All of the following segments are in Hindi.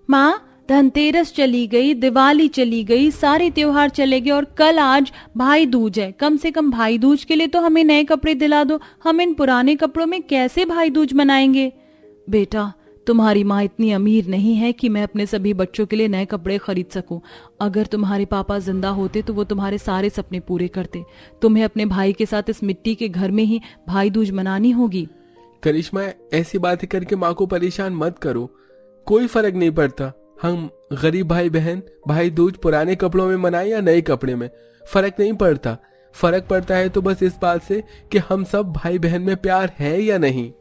माँ, धनतेरस चली गई, दिवाली चली गई, सारे त्योहार चले गए और कल आज भाई दूज है। कम से कम भाई दूज के लिए तो हमें नए कपड़े दिला दो। हम इन पुराने कपड़ों में कैसे भाई दूज मनाएंगे? बेटा, तुम्हारी माँ इतनी अमीर नहीं है कि मैं अपने सभी बच्चों के लिए नए कपड़े खरीद सकूं। अगर तुम्हारे पापा जिंदा होते तो वो तुम्हारे सारे सपने पूरे करते। तुम्हें अपने भाई के साथ इस मिट्टी के घर में ही भाई दूज मनानी होगी। करिश्मा, ऐसी बातें करके माँ को परेशान मत करो। कोई फर्क नहीं पड़ता हम गरीब भाई बहन भाई दूज पुराने कपड़ों में मनाएं या नए कपड़े में, फर्क नहीं पड़ता। फर्क पड़ता है तो बस इस बात से कि हम सब भाई बहन में प्यार है या नहीं।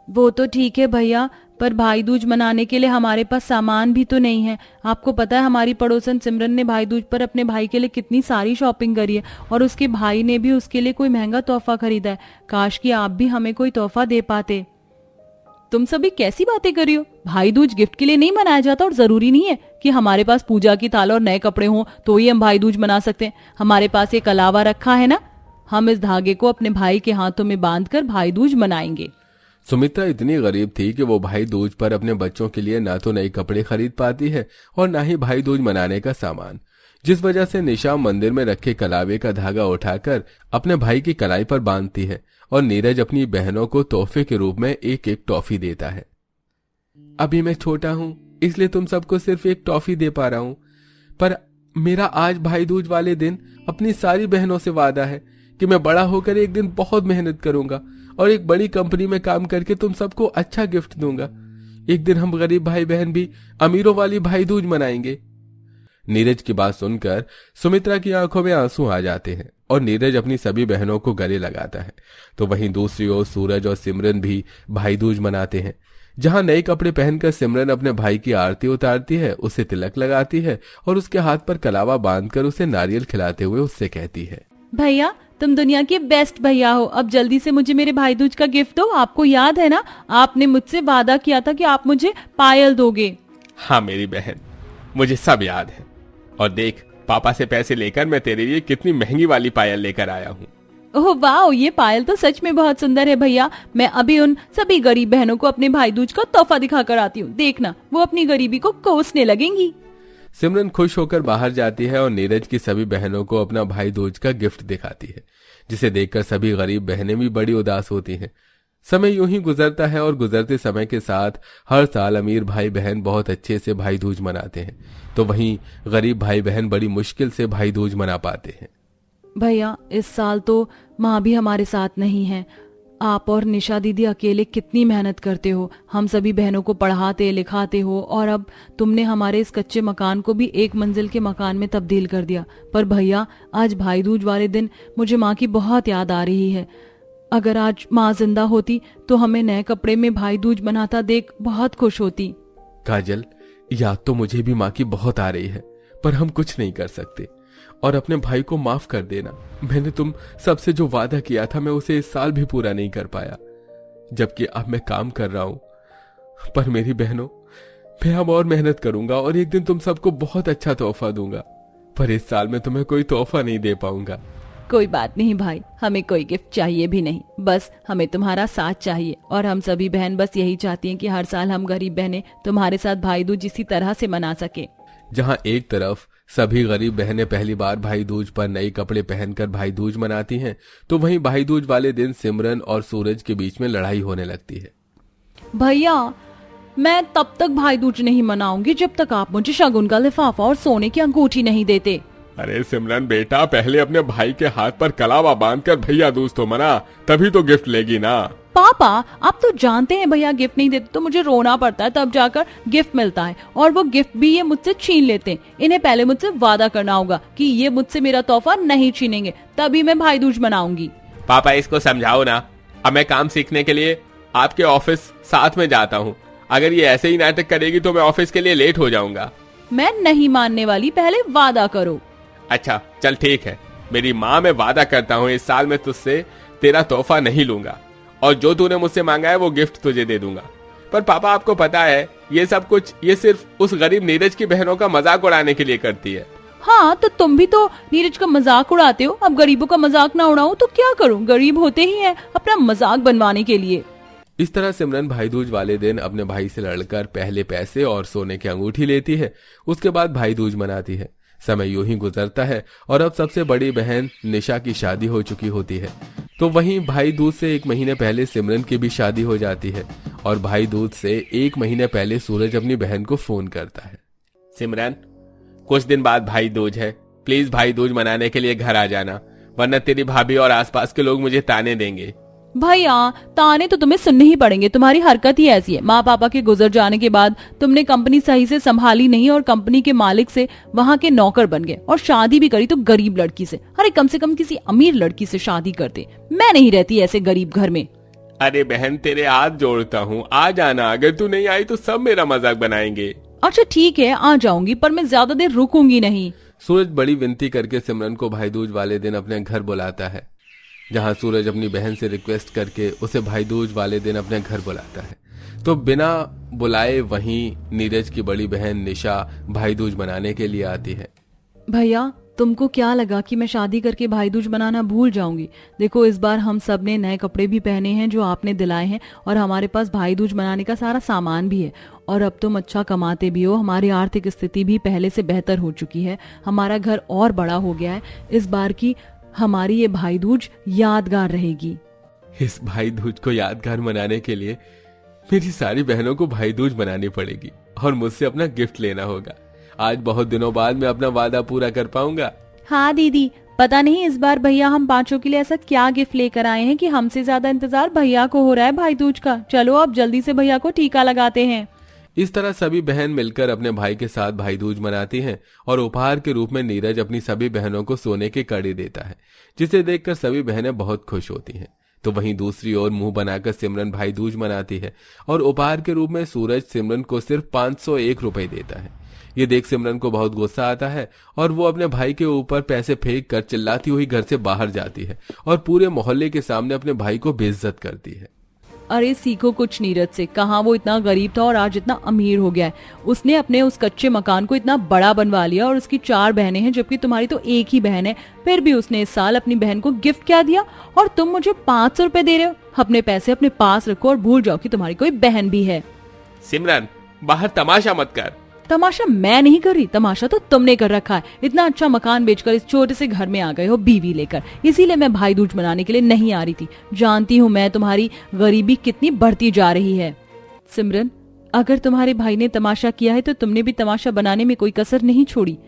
वो तो ठीक है भैया, पर भाई दूज मनाने के लिए हमारे पास सामान भी तो नहीं है। आपको पता है हमारी पड़ोसन सिमरन ने भाई दूज पर अपने भाई के लिए कितनी सारी शॉपिंग करी है और उसके भाई ने भी उसके लिए कोई महंगा तोहफा खरीदा है। काश कि आप भी हमें कोई तोहफा दे पाते। तुम सभी कैसी बातें कर रही हो? भाई दूज गिफ्ट के लिए नहीं मनाया जाता और जरूरी नहीं है कि हमारे पास पूजा की थाल और नए कपड़े हों तो ही हम भाई दूज मना सकते हैं। हमारे पास एक अलावा रखा है ना, हम इस धागे को अपने भाई के हाथों में बांधकर भाई दूज मनाएंगे। सुमित्रा इतनी गरीब थी कि वो भाई दूज पर अपने बच्चों के लिए ना तो नए कपड़े खरीद पाती है और ना ही भाई दूज मनाने का सामान, जिस वजह से निशा मंदिर में रखे कलावे का धागा उठाकर अपने भाई की कलाई पर बांधती है और नीरज अपनी बहनों को तोहफे के रूप में एक एक टॉफी देता है। अभी मैं छोटा हूं इसलिए तुम सबको सिर्फ एक टॉफी दे पा रहा हूं, पर मेरा आज भाई दूज वाले दिन अपनी सारी बहनों से वादा है कि मैं बड़ा होकर एक दिन बहुत मेहनत करूंगा और एक बड़ी कंपनी में काम करके तुम सबको अच्छा गिफ्ट दूंगा। एक दिन हम गरीब भाई बहन भी अमीरों वाली भाई दूज मनाएंगे। नीरज की बात सुनकर सुमित्रा की आंखों में आंसू आ जाते हैं और नीरज अपनी सभी बहनों को गले लगाता है। तो वहीं दूसरी ओर सूरज और सिमरन भी भाई दूज मनाते हैं, जहां नए कपड़े पहनकर सिमरन अपने भाई की आरती उतारती है, उसे तिलक लगाती है और उसके हाथ पर कलावा बांधकर उसे नारियल खिलाते हुए उससे कहती है, भैया तुम दुनिया के बेस्ट भैया हो। अब जल्दी से मुझे मेरे भाई दूज का गिफ्ट दो। आपको याद है ना, आपने मुझसे वादा किया था कि आप मुझे पायल दोगे। हाँ मेरी बहन, मुझे सब याद है। और देख, पापा से पैसे लेकर मैं तेरे लिए कितनी महंगी वाली पायल लेकर आया हूँ। ओह वाह, ये पायल तो सच में बहुत सुंदर है भैया। मैं अभी उन सभी गरीब बहनों को अपने भाई दूज का तोहफा दिखाकर आती हूँ। देखना, वो अपनी गरीबी को कोसने लगेंगी। सिमरन खुश होकर बाहर जाती है और नीरज की सभी बहनों को अपना भाई दूज का गिफ्ट दिखाती है, जिसे देखकर सभी गरीब बहनें भी बड़ी उदास होती हैं। समय यूं ही गुजरता है और गुजरते समय के साथ हर साल अमीर भाई बहन बहुत अच्छे से भाई दूज मनाते हैं, तो वहीं गरीब भाई बहन बड़ी मुश्किल से भाई दूज मना पाते हैं। भैया, इस साल तो माँ भी हमारे साथ नहीं है। आप और निशा दीदी अकेले कितनी मेहनत करते हो, हम सभी बहनों को पढ़ाते लिखाते हो और अब तुमने हमारे इस कच्चे मकान को भी एक मंजिल के मकान में तब्दील कर दिया। पर भैया, आज भाई दूज वाले दिन मुझे माँ की बहुत याद आ रही है। अगर आज माँ जिंदा होती तो हमें नए कपड़े में भाई दूज मनाता देख बहुत खुश होती। काजल, याद तो मुझे भी माँ की बहुत आ रही है, पर हम कुछ नहीं कर सकते और अपने भाई को माफ कर देना। मैंने तुम सबसे जो वादा किया था मैं उसे इस साल भी पूरा नहीं कर पाया, जबकि अब मैं काम कर रहा हूं। पर मेरी बहनों, मैं अब और मेहनत करूंगा और एक दिन तुम सबको बहुत अच्छा तोहफा दूंगा, पर इस साल मैं तुम्हें कोई तोहफा नहीं दे पाऊंगा। कोई बात नहीं भाई, हमें कोई गिफ्ट चाहिए भी नहीं, बस हमें तुम्हारा साथ चाहिए। और हम सभी बहन बस यही चाहती हैं कि हर साल हम गरीब बहनें तुम्हारे साथ भाई दूज इसी तरह से मना सके। जहां एक तरफ सभी गरीब बहनें पहली बार भाई दूज पर नए कपड़े पहनकर भाई दूज मनाती हैं, तो वहीं भाई दूज वाले दिन सिमरन और सूरज के बीच में लड़ाई होने लगती है। भैया, मैं तब तक भाई दूज नहीं मनाऊंगी जब तक आप मुझे शगुन का लिफाफा और सोने की अंगूठी नहीं देते। अरे सिमरन बेटा, पहले अपने भाई के हाथ पर कलावा बांधकर भैया दूज तो मना, तभी तो गिफ्ट लेगी ना। पापा, आप तो जानते हैं भैया गिफ्ट नहीं देते तो मुझे रोना पड़ता है, तब जाकर गिफ्ट मिलता है। और वो गिफ्ट भी ये मुझसे छीन लेते हैं। इन्हें पहले मुझसे वादा करना होगा कि ये मुझसे मेरा तोहफा नहीं छीनेंगे, तभी मैं भाई दूज मनाऊंगी। पापा, इसको समझाओ ना। अब मैं काम सीखने के लिए आपके ऑफिस साथ में जाता हूँ। अगर ये ऐसे ही नाटक करेगी तो मैं ऑफिस के लिए लेट हो जाऊंगा। मैं नहीं मानने वाली, पहले वादा करो। अच्छा चल ठीक है, मेरी माँ, मैं वादा करता हूँ इस साल मैं तुझसे तेरा तोहफा नहीं लूंगा और जो तूने मुझसे मांगा है वो गिफ्ट तुझे दे दूंगा। पर पापा, आपको पता है ये सब कुछ ये सिर्फ उस गरीब नीरज की बहनों का मजाक उड़ाने के लिए करती है। हाँ, तो तुम भी तो नीरज का मजाक उड़ाते हो। अब गरीबों का मजाक ना उड़ाऊं तो क्या करूं? गरीब होते ही हैं अपना मजाक बनवाने के लिए। इस तरह सिमरन भाई दूज वाले दिन अपने भाई से लड़कर पहले पैसे और सोने की अंगूठी लेती है। उसके बाद भाई दूज मनाती है। समय यूं ही गुजरता है और अब सबसे बड़ी बहन निशा की शादी हो चुकी होती है। तो वहीं भाई दूज से 1 महीने पहले सिमरन की भी शादी हो जाती है और भाई दूज से 1 महीने पहले सूरज अपनी बहन को फोन करता है। सिमरन, कुछ दिन बाद भाई दूज है, प्लीज भाई दूज मनाने के लिए घर आ जाना, वरना तेरी भाभी और आसपास के लोग मुझे ताने देंगे। भैया ताने तो तुम्हें सुनने ही पड़ेंगे, तुम्हारी हरकत ही ऐसी है। माँ पापा के गुजर जाने के बाद तुमने कंपनी सही से संभाली नहीं और कंपनी के मालिक से वहाँ के नौकर बन गए और शादी भी करी तो गरीब लड़की से। अरे कम से कम किसी अमीर लड़की से शादी करते। मैं नहीं रहती ऐसे गरीब घर में। अरे बहन, तेरे हाथ जोड़ता हूँ, आ जाना। अगर तू नहीं आई तो सब मेरा मजाक बनाएंगे। अच्छा ठीक है, आ जाऊंगी, पर मैं ज्यादा देर रुकूंगी नहीं। सूरज बड़ी विनती करके सिमरन को भाई दूज वाले दिन अपने घर बुलाता है, जहां सूरज अपनी बहन से रिक्वेस्ट करके उसे भाई दूज वाले दिन अपने घर बुलाता है। तो बिना बुलाए वहीं नीरज की बड़ी बहन निशा भाई दूज मनाने के लिए आती है। भैया तुमको क्या लगा कि मैं शादी करके भाई दूज मनाना भूल जाऊंगी? देखो इस बार हम सब ने नए कपड़े भी पहने हैं जो आपने दिलाए हैं और हमारे पास भाई दूज मनाने का सारा सामान भी है। और अब तुम अच्छा कमाते भी हो, हमारी आर्थिक स्थिति भी पहले से बेहतर हो चुकी है, हमारा घर और बड़ा हो गया है। इस बार की हमारी ये भाई दूज यादगार रहेगी। इस भाई दूज को यादगार मनाने के लिए मेरी सारी बहनों को भाई दूज मनानी पड़ेगी और मुझसे अपना गिफ्ट लेना होगा। आज बहुत दिनों बाद मैं अपना वादा पूरा कर पाऊंगा। हाँ दीदी, पता नहीं इस बार भैया हम पांचों के लिए ऐसा क्या गिफ्ट लेकर आए हैं कि हमसे ज्यादा इंतजार भैया को हो रहा है भाई दूज का। चलो अब जल्दी से भैया को टीका लगाते हैं। इस तरह सभी बहन मिलकर अपने भाई के साथ भाई दूज मनाती हैं और उपहार के रूप में नीरज अपनी सभी बहनों को सोने की कड़ी देता है, जिसे देखकर सभी बहनें बहुत खुश होती हैं। तो वहीं दूसरी ओर मुंह बनाकर सिमरन भाई दूज मनाती है और उपहार के रूप में सूरज सिमरन को सिर्फ 501 रुपए देता है। ये देख सिमरन को बहुत गुस्सा आता है और वो अपने भाई के ऊपर पैसे फेंक कर चिल्लाती हुई घर से बाहर जाती है और पूरे मोहल्ले के सामने अपने भाई को बेइज्जत करती है। अरे सीखो कुछ नीरज से, कहाँ वो इतना गरीब था और आज इतना अमीर हो गया है। उसने अपने उस कच्चे मकान को इतना बड़ा बनवा लिया और उसकी 4 बहनें हैं जबकि तुम्हारी तो एक ही बहन है। फिर भी उसने इस साल अपनी बहन को गिफ्ट क्या दिया और तुम मुझे 500 रुपए दे रहे हो। अपने पैसे अपने पास रखो और भूल जाओ कि तुम्हारी कोई बहन भी है। सिमरन, बाहर तमाशा मत कर। तमाशा मैं नहीं कर रही, तमाशा तो तुमने कर रखा है। इतना अच्छा मकान बेचकर इस छोटे से घर में आ गए हो बीवी लेकर, इसीलिए मैं भाई दूज मनाने के लिए नहीं आ रही थी। जानती हूँ मैं तुम्हारी गरीबी कितनी बढ़ती जा रही है। सिमरन, अगर तुम्हारे भाई ने तमाशा किया है तो तुमने भी तमाशा बनाने में कोई कसर नहीं छोड़ी।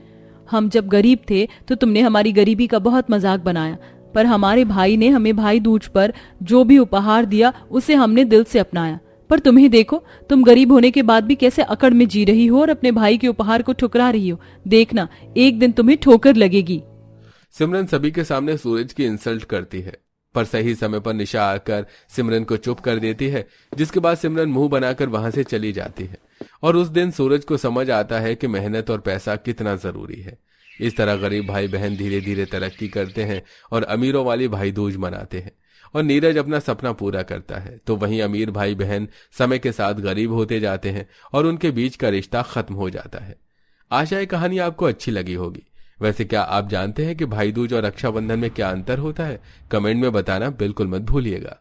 हम जब गरीब थे तो तुमने हमारी गरीबी का बहुत मजाक बनाया, पर हमारे भाई ने हमें भाई दूज पर जो भी उपहार दिया उसे हमने दिल से अपनाया। पर तुम्हें देखो, तुम गरीब होने के बाद भी कैसे अकड़ में जी रही हो और अपने भाई के उपहार को ठुकरा रही हो। देखना एक दिन तुम्हें ठोकर लगेगी। सिमरन सभी के सामने सूरज की इंसल्ट करती है, पर सही समय पर निशा आकर सिमरन को चुप कर देती है, जिसके बाद सिमरन मुंह बनाकर वहां से चली जाती है। और उस दिन सूरज को समझ आता है कि मेहनत और पैसा कितना जरूरी है। इस तरह गरीब भाई बहन धीरे धीरे तरक्की करते हैं और अमीरों वाली भाई दूज मनाते हैं और नीरज अपना सपना पूरा करता है। तो वहीं अमीर भाई बहन समय के साथ गरीब होते जाते हैं और उनके बीच का रिश्ता खत्म हो जाता है। आशा है कहानी आपको अच्छी लगी होगी। वैसे क्या आप जानते हैं कि भाई दूज और रक्षाबंधन में क्या अंतर होता है? कमेंट में बताना बिल्कुल मत भूलिएगा।